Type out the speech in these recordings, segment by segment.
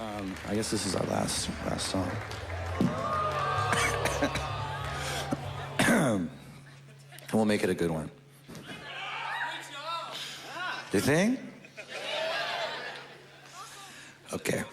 I guess this is our last song. And we'll make it a good one. You think? Okay.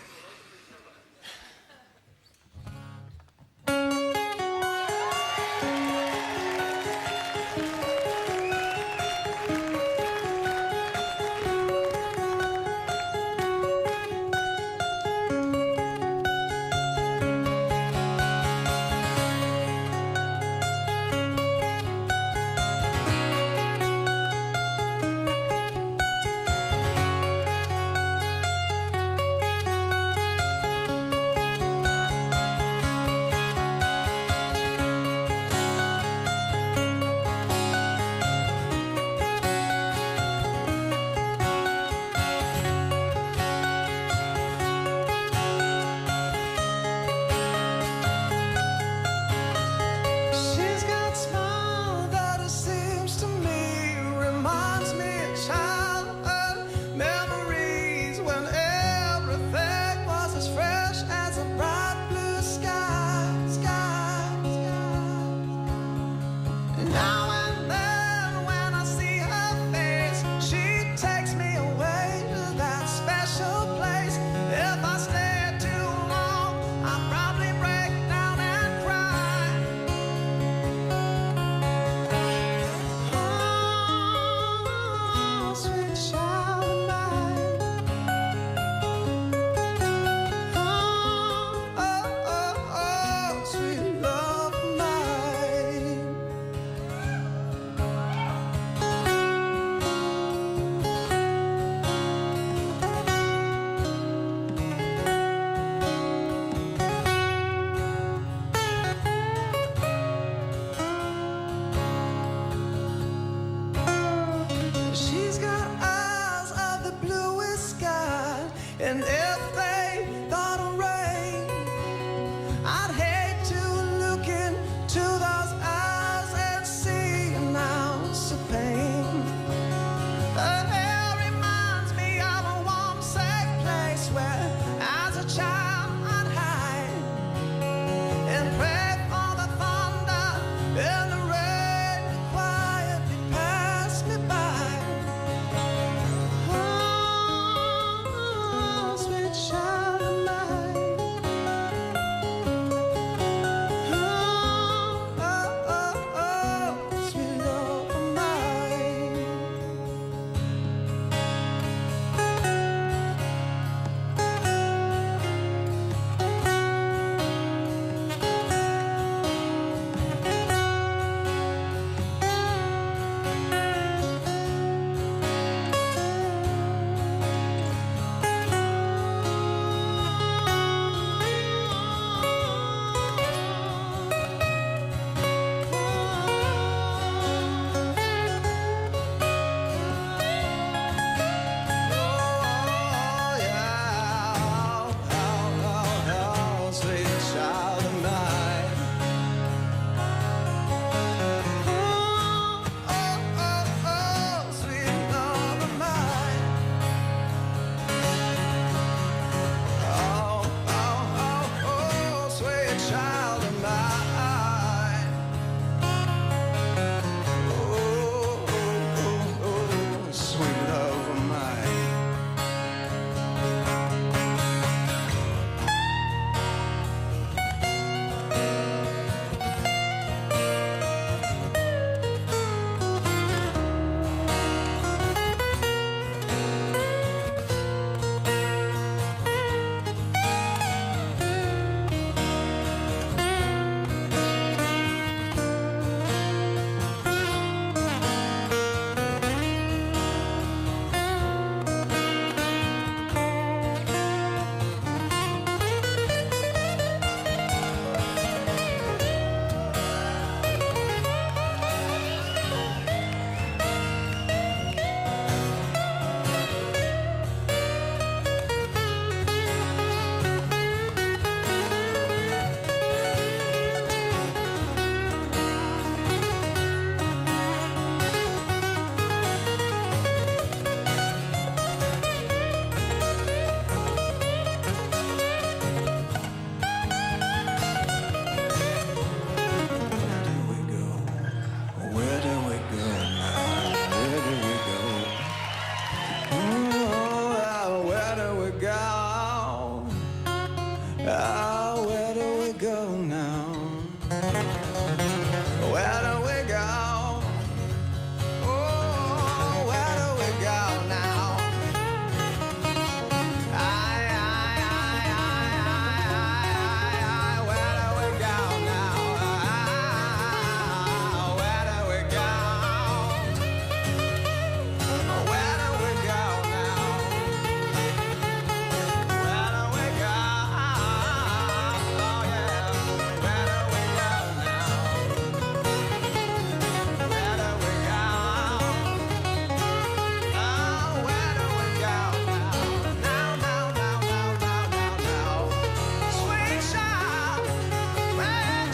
And if they thought of rain, I'd hate to look into those eyes and see an ounce of pain. The air reminds me of a warm, safe place where, as a child, I'd hide and pray for the thunder and the rain to quietly pass me by. Oh, sweet child. Ah, where do we go now? Where do we go? Oh, where do we go now? Where do we go now? Where do we go? Where do we go now? Where do we go? Oh yeah. Where do we go now? Where do we go? Oh, where do we go now? Now. Sweet child, red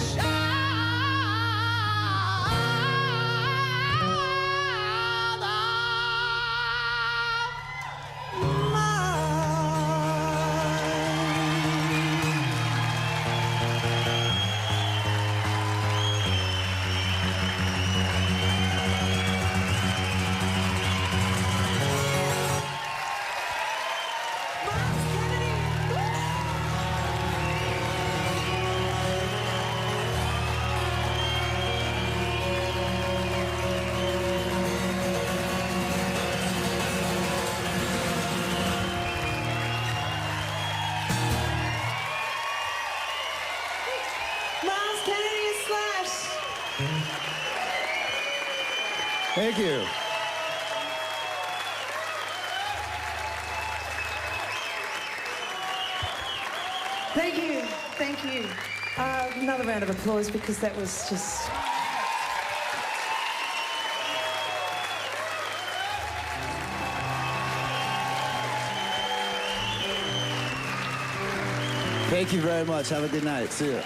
Miles Kennedy and Slash. Thank you. Thank you, thank you. Another round of applause because that was just... Thank you very much. Have a good night. See you.